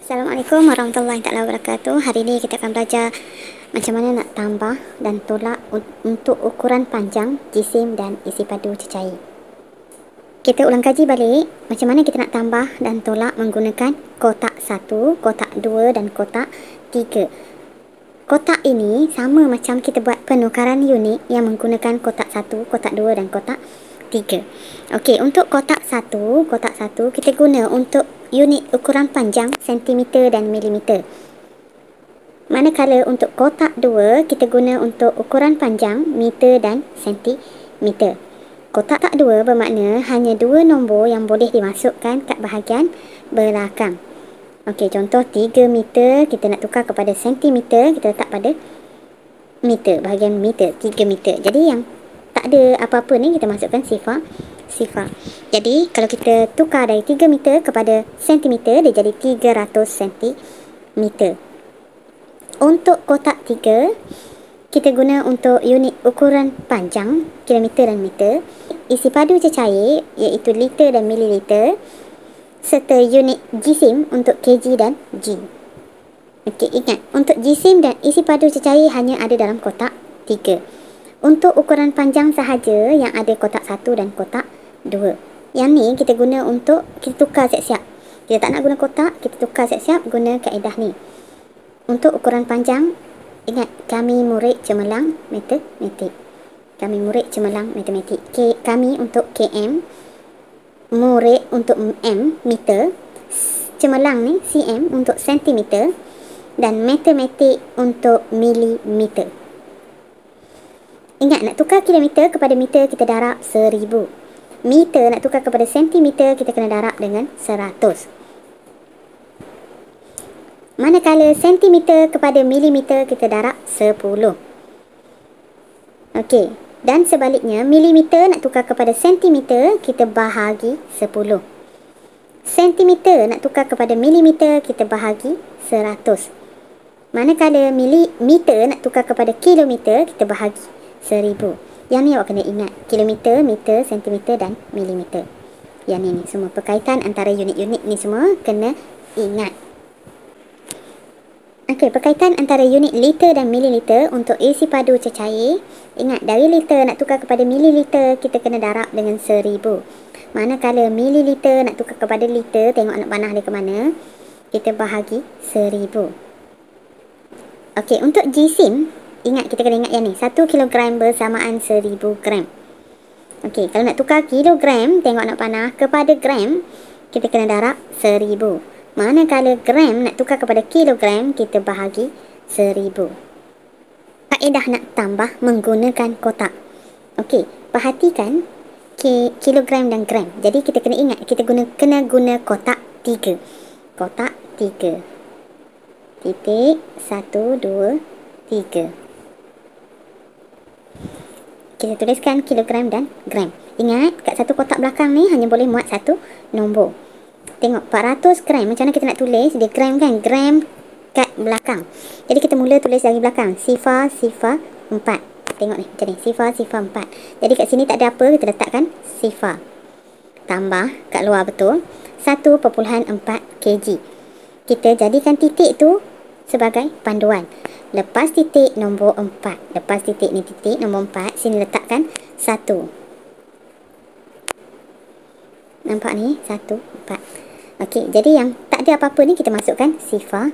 Assalamualaikum warahmatullahi taala wabarakatuh. Hari ini kita akan belajar macam mana nak tambah dan tolak untuk ukuran panjang, jisim dan isi padu cecair. Kita ulang kaji balik macam mana kita nak tambah dan tolak menggunakan kotak 1, kotak 2 dan kotak 3. Kotak ini sama macam kita buat penukaran unit yang menggunakan kotak 1, kotak 2 dan kotak 3. Okey, untuk kotak 1 kita guna untuk unit ukuran panjang sentimeter dan milimeter. Manakala untuk kotak 2 kita guna untuk ukuran panjang meter dan sentimeter. Kotak 2 bermakna hanya 2 nombor yang boleh dimasukkan kat bahagian belakang. Okey, contoh 3 meter kita nak tukar kepada sentimeter, kita letak pada meter, bahagian meter, 3 meter. Jadi yang tak ada apa-apa ni kita masukkan sifar. Jadi kalau kita tukar dari 3 meter kepada sentimeter, dia jadi 300 sentimeter. Untuk kotak 3 kita guna untuk unit ukuran panjang kilometer dan meter, isi padu cecair iaitu liter dan mililiter, serta unit jisim untuk kg dan g. Okey, ingat untuk jisim dan isi padu cecair hanya ada dalam kotak 3. Untuk ukuran panjang sahaja yang ada kotak 1 dan kotak 2. Yang ni kita guna untuk kita tukar siap-siap. Kita tak nak guna kotak, kita tukar siap-siap guna kaedah ni. Untuk ukuran panjang, ingat kami murid cemerlang matematik. Kami murid cemerlang matematik. Kami untuk km, murid untuk m meter, cemerlang ni cm untuk sentimeter dan matematik untuk milimeter. Ingat nak tukar kilometer kepada meter kita darab 1000. Meter nak tukar kepada sentimeter kita kena darab dengan 100. Manakala sentimeter kepada milimeter kita darab 10. Okey, dan sebaliknya milimeter nak tukar kepada sentimeter kita bahagi 10. Sentimeter nak tukar kepada milimeter kita bahagi 100. Manakala milimeter nak tukar kepada kilometer kita bahagi 1000. Yang ni awak kena ingat, kilometer, meter, sentimeter dan milimeter. Yang ni semua perkaitan antara unit-unit ni semua kena ingat. Okey, perkaitan antara unit liter dan mililiter untuk isi padu cecair. Ingat, dari liter nak tukar kepada mililiter kita kena darab dengan 1000. Manakala mililiter nak tukar kepada liter, tengok anak panah dia ke mana, kita bahagi 1000. Okey, untuk jisim, ingat kita kena ingat yang ni, 1 kilogram bersamaan 1000 gram. Okey, kalau nak tukar kilogram, tengok anak panah, kepada gram, kita kena darab 1000. Manakala gram nak tukar kepada kilogram, kita bahagi 1000. Kaedah nak tambah menggunakan kotak. Okey, perhatikan kilogram dan gram. Jadi kita kena ingat, kita kena guna kotak 3. Kotak 3. Titik 1, 2, 3. Kita tuliskan kilogram dan gram. Ingat, kat satu kotak belakang ni hanya boleh muat satu nombor. Tengok, 400 gram. Macam mana kita nak tulis? Dia gram kan? Gram kat belakang. Jadi kita mula tulis dari belakang. Sifar 4. Tengok ni, macam ni. Sifar 4. Jadi kat sini tak ada apa, kita letakkan sifar. Tambah kat luar betul. 1.4 kg. Kita jadikan titik tu sebagai panduan. Lepas titik nombor 4. Lepas titik ni titik nombor 4. Sini letakkan 1. Nampak ni? 1, 4. Okey, jadi yang tak ada apa-apa ni kita masukkan sifar.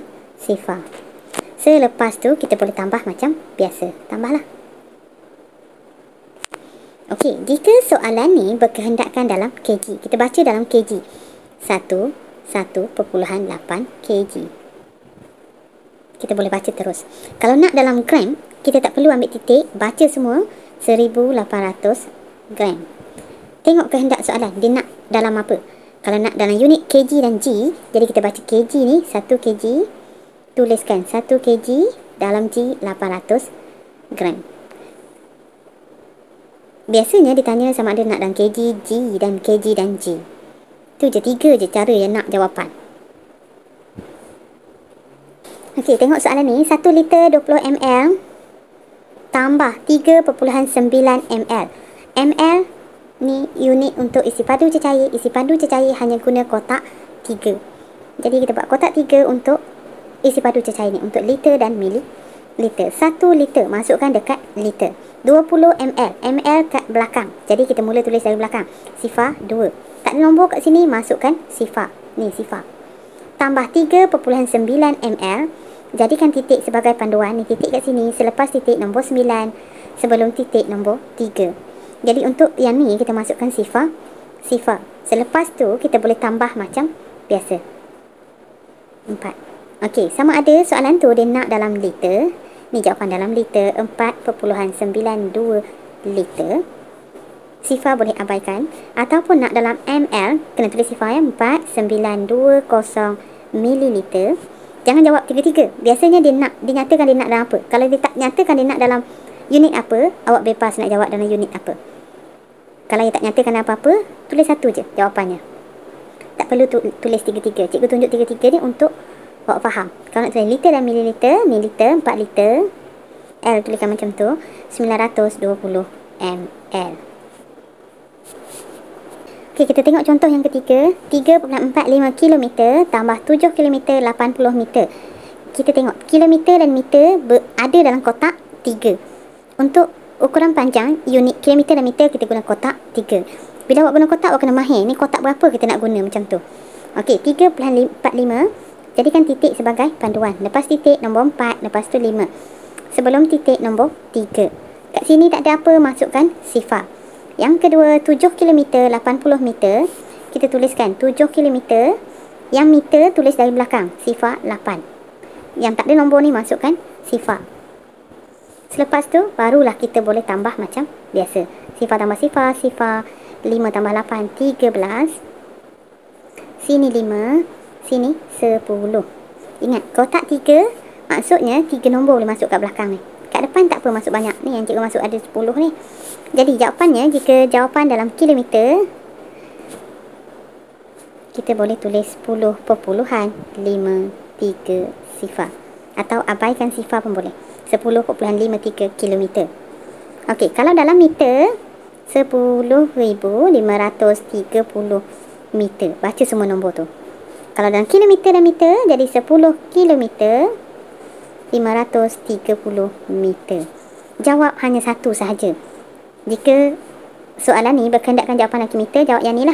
Selepas tu kita boleh tambah macam biasa. Tambahlah. Okey, jika soalan ni berkehendakkan dalam kg, kita baca dalam kg. 1.8 kg. Kita boleh baca terus. Kalau nak dalam gram, kita tak perlu ambil titik, baca semua 1800 gram. Tengok kehendak soalan, dia nak dalam apa? Kalau nak dalam unit kg dan g, jadi kita baca kg ni 1 kg, tuliskan 1 kg dalam g 800 gram. Biasanya ditanya sama ada nak dalam kg, g dan kg dan g. Tu je, 3 je cara yang nak jawapan. Okey, tengok soalan ni, 1 liter 20 ml tambah 3.9 ml. ml ni unit untuk isi padu cecair. Isi padu cecair hanya guna kotak 3. Jadi kita buat kotak 3 untuk isi padu cecair ni, untuk liter dan mililiter. 1 liter masukkan dekat liter. 20 ml, ml kat belakang. Jadi kita mula tulis dari belakang. Sifar 2. Tak ada nombor kat sini, masukkan sifar. Ni sifar. Tambah 3.9 ml. Jadikan titik sebagai panduan. Ni titik kat sini, selepas titik nombor 9, sebelum titik nombor 3. Jadi untuk yang ni kita masukkan sifar. Selepas tu kita boleh tambah macam biasa. 4. Okey, sama ada soalan tu dia nak dalam liter. Ni jawapan dalam liter, 4.92 liter. Sifar boleh abaikan. Ataupun nak dalam ml, kena tulis sifar ya, 4920 mililiter. Jangan jawab 3-3. Biasanya dia nyatakan dia nak dalam apa. Kalau dia tak nyatakan dia nak dalam unit apa, awak bebas nak jawab dalam unit apa. Kalau dia tak nyatakan apa-apa, tulis satu je jawapannya. Tak perlu tulis 3-3. Cikgu tunjuk 3-3 ni untuk awak faham. Kalau nak tulis liter dan mililiter, mililiter 4 liter, L tuliskan macam tu, 920 ml. Okey, kita tengok contoh yang ketiga. 3.45 km tambah 7 km 80 meter. Kita tengok kilometer dan meter ada dalam kotak 3. Untuk ukuran panjang, unit kilometer dan meter kita guna kotak 3. Bila awak guna kotak, awak kena mahir. Ni kotak berapa kita nak guna macam tu. Okey, 3.45. Jadikan titik sebagai panduan. Lepas titik nombor 4, lepas tu 5. Sebelum titik nombor 3. Kat sini tak ada apa, masukkan sifar. Yang kedua, 7 km 80 meter. Kita tuliskan 7 km. Yang meter tulis dari belakang, sifar 8. Yang tak ada nombor ni masukkan sifar. Selepas tu barulah kita boleh tambah macam biasa. Sifar tambah sifar, sifar 5 tambah 8, 13. Sini 5, sini 10. Ingat, kotak 3 maksudnya 3 nombor boleh masuk kat belakang ni. Kat depan tak apa masuk banyak. Ni yang cikgu masuk ada 10 ni. Jadi jawapannya, jika jawapan dalam kilometer, kita boleh tulis 10.53 sifar. Atau abaikan sifar pun boleh. 10.53 km. Okey, kalau dalam meter, 10,530 meter. Baca semua nombor tu. Kalau dalam kilometer dan meter, jadi 10 kilometer 530 meter. Jawab hanya satu sahaja. Jika soalan ni berkehendakkan jawapan dalam meter, jawab yang ni lah.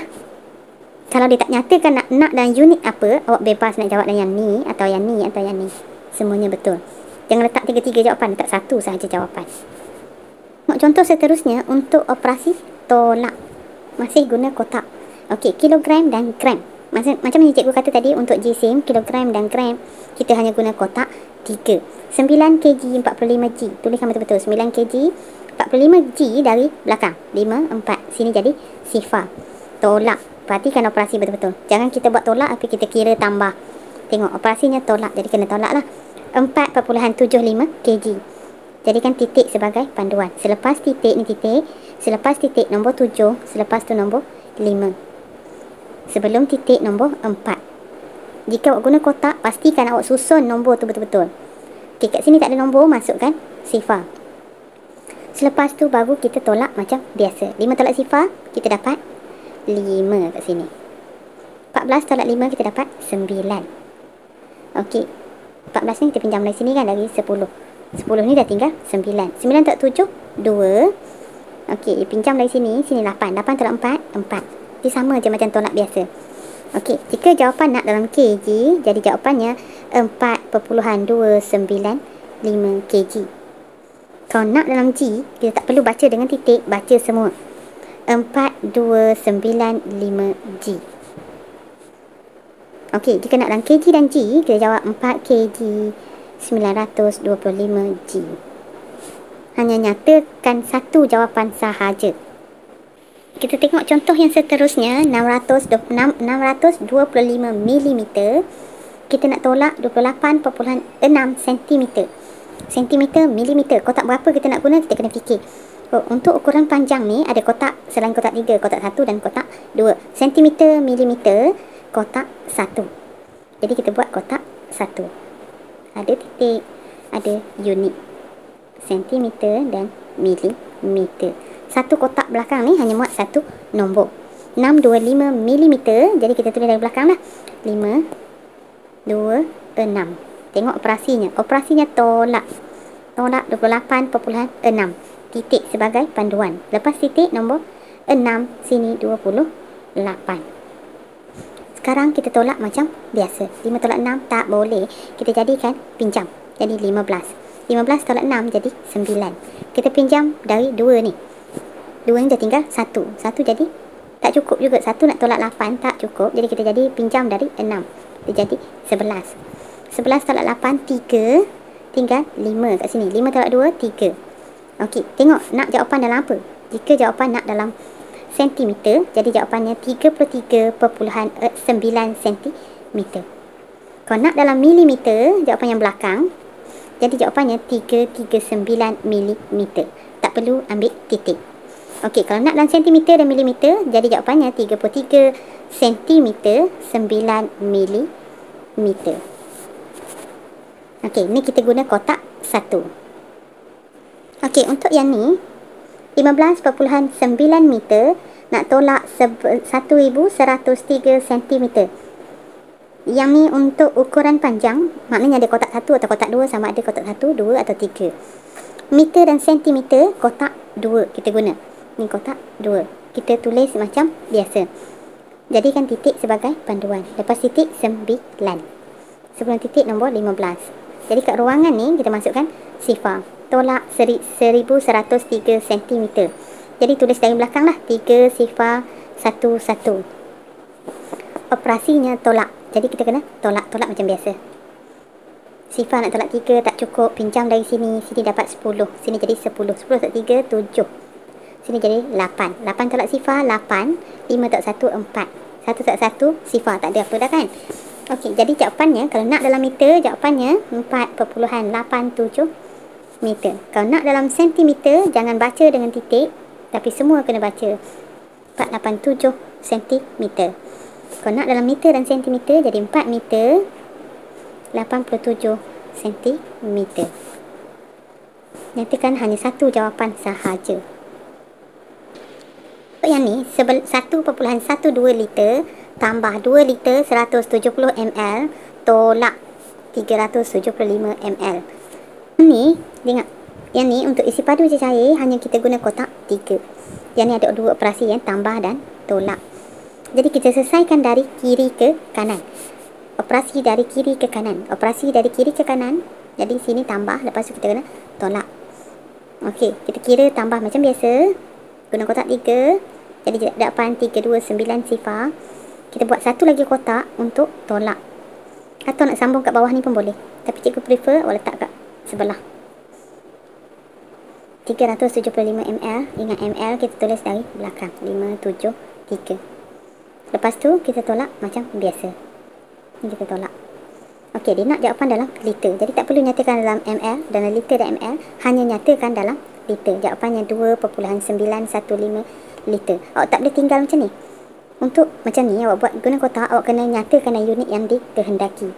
Kalau dia tak nyatakan nak dalam unit apa, awak bebas nak jawab dalam yang ni, atau yang ni, atau yang ni. Semuanya betul. Jangan letak 3-3 jawapan, letak satu sahaja jawapan. Contoh seterusnya untuk operasi tolak. Masih guna kotak. Okey, kilogram dan gram. Macam yang cikgu kata tadi, untuk jisim, kilogram dan gram, kita hanya guna kotak 3. 9 kg 45 G. Tuliskan betul-betul. 9 kg 45 G dari belakang. 5, 4. Sini jadi sifar. Tolak. Perhatikan operasi betul-betul. Jangan kita buat tolak tapi kita kira tambah. Tengok operasinya tolak. Jadi kena tolak lah. 4.75 kg. Jadikan titik sebagai panduan. Selepas titik ni titik. Selepas titik nombor 7. Selepas tu nombor 5. Sebelum titik nombor 4. Jika awak guna kotak, pastikan awak susun nombor tu betul-betul. Okey, kat sini tak ada nombor, masukkan sifar. Selepas tu baru kita tolak macam biasa. 5 tolak sifar, kita dapat 5 kat sini. 14 tolak 5, kita dapat 9. Okey, 14 ni kita pinjam dari sini kan, dari 10. 10 ni dah tinggal 9. 9 tolak 7, 2. Okey, pinjam dari sini, sini 8. 8 tolak 4, 4. Dia sama je macam tolak biasa. Okey, jika jawapan nak dalam kg, jadi jawapannya 4.295 kg. Kalau nak dalam G, kita tak perlu baca dengan titik, baca semua. 4295 G. Okey, jika nak dalam kg dan G, kita jawab 4 kg 925 G. Hanya nyatakan satu jawapan sahaja. Kita tengok contoh yang seterusnya, 625 mm. Kita nak tolak 28.6 cm. Sentimeter, milimeter. Kotak berapa kita nak guna, kita kena fikir. Untuk ukuran panjang ni, ada kotak selain kotak 3, kotak 1 dan kotak 2. Sentimeter, milimeter, kotak 1. Jadi kita buat kotak 1. Ada titik, ada unit. Sentimeter dan milimeter. Satu kotak belakang ni hanya muat satu nombor. 625 mm. Jadi kita tulis dari belakang lah. 5 26. Tengok operasinya. Operasinya tolak. Tolak 28.6. Titik sebagai panduan. Lepas titik nombor 6, sini 28. Sekarang kita tolak macam biasa. 5 tolak 6 tak boleh. Kita jadikan pinjam. Jadi 15. 15 tolak 6 jadi 9. Kita pinjam dari 2 ni. 2 ni dah tinggal 1. 1 jadi tak cukup juga. 1 nak tolak 8 tak cukup. Jadi kita jadi pinjam dari 6. Dia jadi 11. 11 tolak 8, 3. Tinggal 5 kat sini. 5 tolak 2, 3. Okey, tengok nak jawapan dalam apa? Jika jawapan nak dalam sentimeter, jadi jawapannya 33.9 sentimeter. Kalau nak dalam milimeter, jawapan yang belakang, jadi jawapannya 339 milimeter. Tak perlu ambil titik. Okey, kalau nak dalam sentimeter dan milimeter, jadi jawapannya 33 sentimeter 9 milimeter. Okey, ni kita guna kotak 1. Okey, untuk yang ni 15.9 meter nak tolak 1103 cm. Yang ni untuk ukuran panjang, maknanya ada kotak 1 atau kotak 2, sama ada kotak 1, 2 atau 3. Meter dan sentimeter kotak 2 kita guna. Ni kotak 2. Kita tulis macam biasa. Jadikan titik sebagai panduan. Lepas titik 9. Sebelum titik nombor 15. Jadi kat ruangan ni kita masukkan sifar. Tolak 1103 cm. Jadi tulis dari belakang lah. 3 sifar 11. Operasinya tolak. Jadi kita kena tolak macam biasa. Sifar nak tolak 3 tak cukup. Pinjam dari sini. Sini dapat 10. Sini jadi 10. 10 tolak 3, 7. Sini jadi 8. 8 tolak sifar 8. 5 tolak 1, 4. 1 tolak 1 sifar. Tak ada apa dah kan. Okey, jadi jawapannya kalau nak dalam meter, jawapannya 4.87 meter. Kalau nak dalam sentimeter, jangan baca dengan titik, tapi semua kena baca 487 sentimeter. Kalau nak dalam meter dan sentimeter, jadi 4 meter 87 sentimeter. Nyatakan hanya satu jawapan sahaja. Untuk yang ni 1.12 liter tambah 2 liter 170 ml tolak 375 ml. Ni tengok, yang ni untuk isi padu cecair hanya kita guna kotak 3. Yang ni ada dua operasi, yang tambah dan tolak. Jadi kita selesaikan dari kiri ke kanan. Operasi dari kiri ke kanan. Operasi dari kiri ke kanan. Jadi sini tambah, lepas tu kita kena tolak. Okey, kita kira tambah macam biasa. Guna kotak 3. Jadi jawapan 329 sifar. Kita buat satu lagi kotak untuk tolak. Atau nak sambung kat bawah ni pun boleh. Tapi cikgu prefer awak letak kat sebelah. 375 ml. Ingat ml kita tulis dari belakang. 573. Lepas tu kita tolak macam biasa. Ni kita tolak. Okey, dia nak jawapan dalam liter. Jadi tak perlu nyatakan dalam ml, dalam liter dan ml. Hanya nyatakan dalam liter. Jawapannya 2.915 liter. Awak tak boleh tinggal macam ni. Untuk macam ni awak buat guna kotak, awak kena nyatakan unit yang dikehendaki.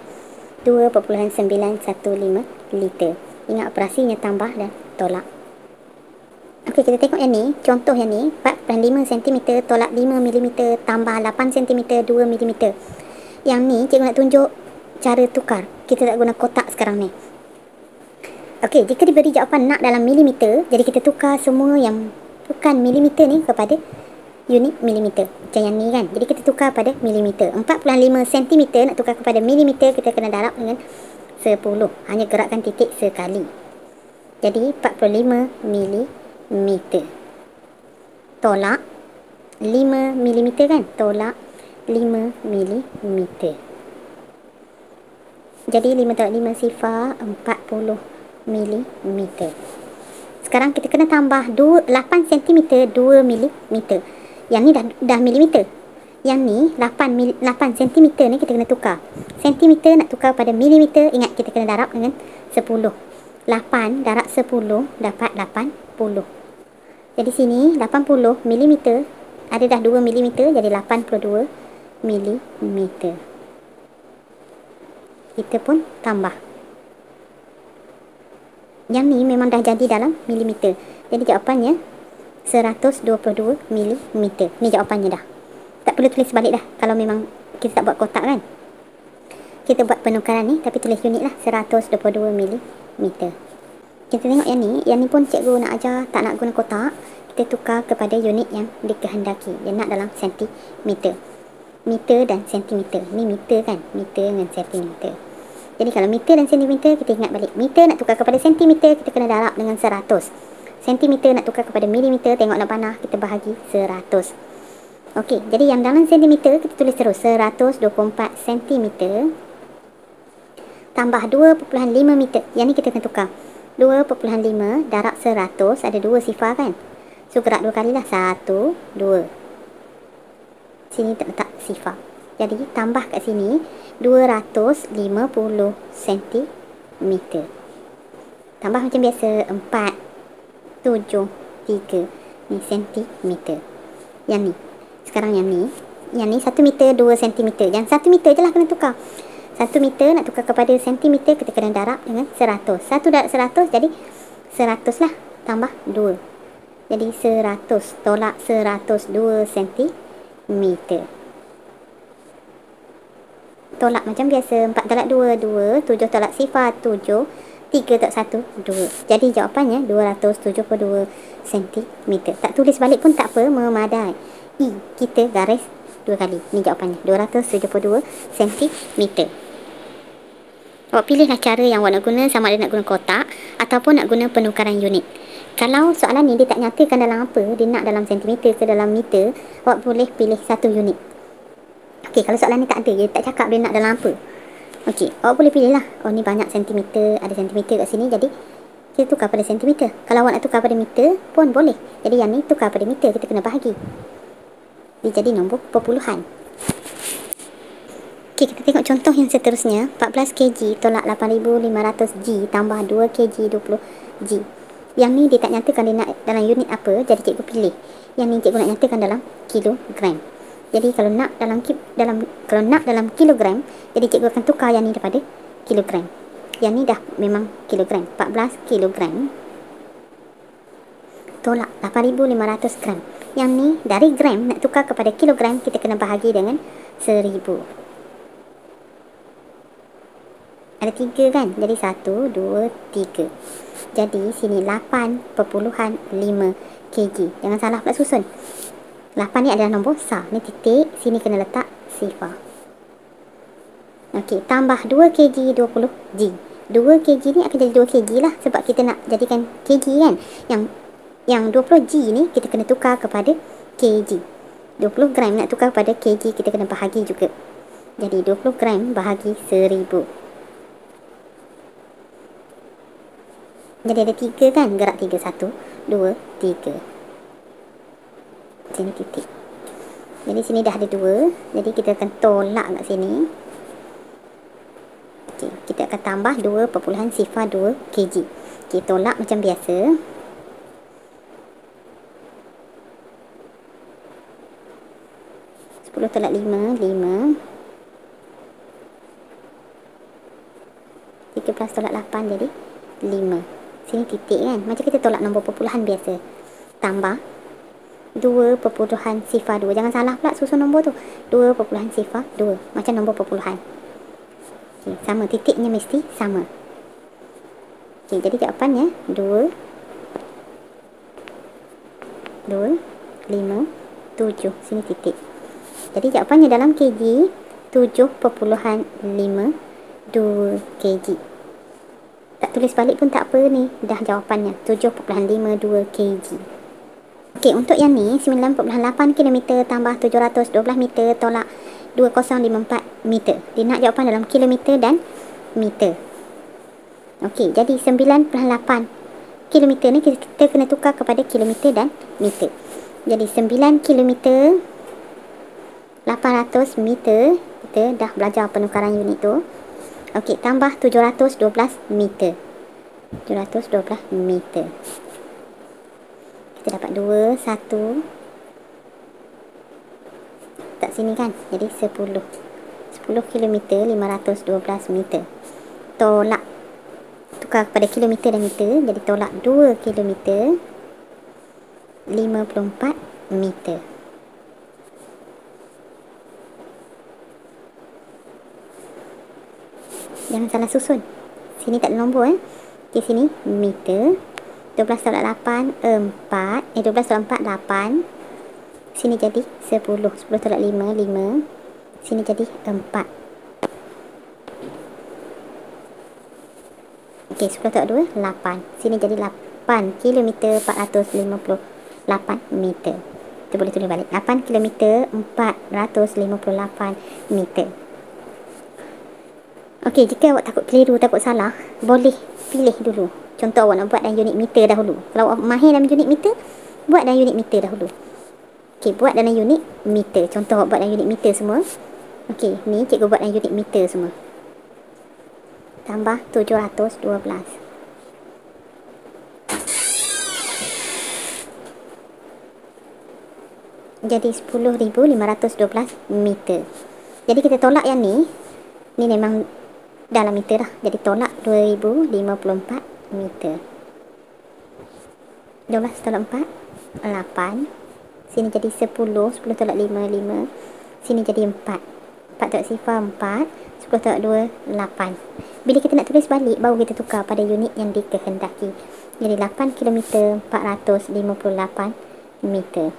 2.915 liter. Ingat operasinya tambah dan tolak. Okey, kita tengok yang ni. Contoh yang ni 4.5 cm tolak 5 mm tambah 8 cm 2 mm. Yang ni cikgu nak tunjuk cara tukar. Kita tak guna kotak sekarang ni. Okey, jika diberi jawapan nak dalam milimeter, jadi kita tukar semua yang bukan milimeter ni kepada unit milimeter. Macam yang ni kan. Jadi kita tukar pada milimeter. 4.5 cm nak tukar kepada milimeter, kita kena darab dengan 10. Hanya gerakkan titik sekali. Jadi 45 milimeter. Tolak 5 milimeter kan. Tolak 5 milimeter. Jadi 5 tolak 5 sifar 40 milimeter. Sekarang kita kena tambah 8 cm 2 milimeter. Yang ni dah milimeter. Yang ni 8 cm ni kita kena tukar. Sentimeter nak tukar pada milimeter. Ingat kita kena darab dengan 10. 8 darab 10 dapat 80. Jadi sini 80 milimeter. Ada dah 2 milimeter, jadi 82 milimeter. Kita pun tambah. Yang ni memang dah jadi dalam milimeter. Jadi jawapannya 122 milimeter. Ni jawapannya dah. Tak perlu tulis balik dah kalau memang kita tak buat kotak kan. kita buat penukaran ni, tapi tulis unit lah, 122 mm. Kita tengok yang ni pun cikgu nak ajar tak nak guna kotak. Kita tukar kepada unit yang dikehendaki. Dia nak dalam sentimeter. Meter dan sentimeter. Ni meter kan? Meter dengan sentimeter. Jadi kalau meter dan sentimeter, kita ingat balik. Meter nak tukar kepada sentimeter, kita kena darab dengan 100. Sentimeter nak tukar kepada milimeter, tengok dalam panah, kita bahagi 100. Okey, jadi yang dalam sentimeter, kita tulis terus 124 sentimeter tambah 2.5 meter. Yang ni kita kena tukar. 2.5 darab 100, ada 2 sifar kan? So gerak 2 kali lah, 1, 2. Sini terletak sifar. Jadi tambah kat sini 250 cm. Tambah macam biasa 4, 7, 3. Ni sentimeter. Yang ni. Sekarang yang ni 1 meter 2 cm. Yang 1 meter je lah kena tukar. 1 meter nak tukar kepada sentimeter, kita kena darab dengan 100. 1 darab 100 jadi 100 lah, tambah 2. Jadi 100 tolak 102 cm. Tolak macam biasa, 4 tolak 2, 2, 7 tolak sifar, 7, 3 tolak 1, 2. Jadi jawapannya 272 cm. Tak tulis balik pun tak apa, memadai. Kita garis 2 kali. Ni jawapannya, 272 cm. Awak pilihlah cara yang awak nak guna, sama ada nak guna kotak ataupun nak guna penukaran unit. Kalau soalan ni dia tak nyatakan dalam apa, dia nak dalam sentimeter ke dalam meter, awak boleh pilih satu unit. Okey, kalau soalan ni tak ada, dia tak cakap dia nak dalam apa. Okey, awak boleh pilih lah. Oh, ni banyak sentimeter, ada sentimeter kat sini, jadi kita tukar pada sentimeter. Kalau awak nak tukar pada meter pun boleh. Jadi yang ni tukar pada meter, kita kena bahagi. Dia jadi nombor perpuluhan. Okey, kita tengok contoh yang seterusnya. 14 kg tolak 8500 G tambah 2 kg 20 G. Yang ni dia tak nyatakan dia nak dalam unit apa, jadi cikgu pilih. Yang ni cikgu nak nyatakan dalam kilogram. Jadi kalau nak dalam kilogram, jadi cikgu akan tukar yang ni daripada kilogram. Yang ni dah memang kilogram. 14 kilogram tolak 8500 gram. Yang ni dari gram nak tukar kepada kilogram, kita kena bahagi dengan 1000. Ada 3 kan? Jadi 1, 2, 3. Jadi sini 8.5 kg. Jangan salah pula susun. 8 ni adalah nombor besar. Ni titik, sini kena letak sifar. Okey, tambah 2 kg 20 G. 2 kg ni akan jadi 2 kg lah, sebab kita nak jadikan kg kan. Yang 20 G ni kita kena tukar kepada kg. 20 gram nak tukar kepada kg, kita kena bahagi juga. Jadi 20 gram bahagi 1000. Jadi ada 3 kan, gerak 3, 1, 2, 3. Sini titik. Jadi sini dah ada 2, jadi kita akan tolak kat sini. Okey, kita akan tambah 2.02 kg. Okey, tolak macam biasa. Tolak 5, 5. 13 tolak 8 jadi 5. Sini titik kan, macam kita tolak nombor perpuluhan biasa. Tambah 2.02. Jangan salah pula susun nombor tu. 2.02 macam nombor perpuluhan. Okay, sama, titiknya mesti sama. Okay, jadi jawapannya 2, 5, 7. Sini titik. Jadi jawapannya dalam kg 7.52 kg. Tak tulis balik pun tak apa ni. Dah jawapannya 7.52 kg. Okey, untuk yang ni 9.8 km tambah 712 meter tolak 2054 meter. Dia nak jawapan dalam kilometer dan meter. Okey, jadi 9.8 kilometer ni kita kena tukar kepada kilometer dan meter. Jadi 9 kilometer 800 meter. Kita dah belajar penukaran unit tu. Okey, tambah 712 meter. 712 meter. Kita dapat 2, 1. Tak sini kan? Jadi 10. 10 kilometer 512 meter. Tolak. Tukar kepada kilometer dan meter. Jadi tolak 2 kilometer 54 meter. Jangan salah susun. Sini tak ada nombor Okey, sini meter. 12 tolak 8 4. 12 tolak 4 8. Sini jadi 10. 10 tolak 5 5. Sini jadi 4. Okey, 10 tolak 2 8. Sini jadi 8 kilometer 458 meter. Kita boleh tulis balik. 8 kilometer 458 meter. Okey, jika awak takut keliru, takut salah, boleh pilih dulu. Contoh awak nak buat dalam unit meter dahulu. Kalau awak mahir dalam unit meter, buat dalam unit meter dahulu. Okey, buat dalam unit meter. Contoh awak buat dalam unit meter semua. Okey, ni cikgu buat dalam unit meter semua. Tambah 712. Jadi 10,512 meter. Jadi kita tolak yang ni. Ni memang dalam meter dah. Jadi tolak 2054 meter. 12 tolak 4 8. Sini jadi 10. 10 tolak 5 5. Sini jadi 4. 4 tolak sifar 4. 10 tolak 2 8. Bila kita nak tulis balik, baru kita tukar pada unit yang dikehendaki. Jadi 8 km 458 meter.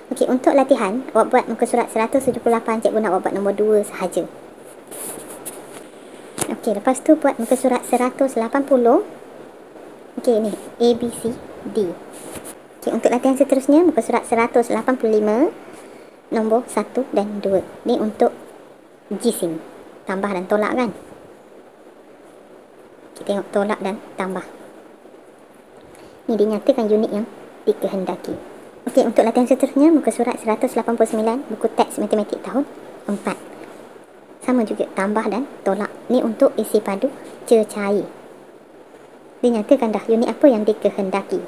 Okey, untuk latihan, awak buat muka surat 178. Cikgu nak awak buat nombor 2 sahaja. Okey, lepas tu buat muka surat 180. Okey, ni A, B, C, D. Okey, untuk latihan seterusnya, muka surat 185. Nombor 1 dan 2. Ni untuk jisim. Tambah dan tolak kan? Kita tengok tolak dan tambah. Ni dinyatakan unit yang dikehendaki. Okey, untuk latihan seterusnya, muka surat 189, buku teks matematik tahun 4. Sama juga, tambah dan tolak. Ni untuk isi padu cecair. Dinyatakan dah unit apa yang dikehendaki.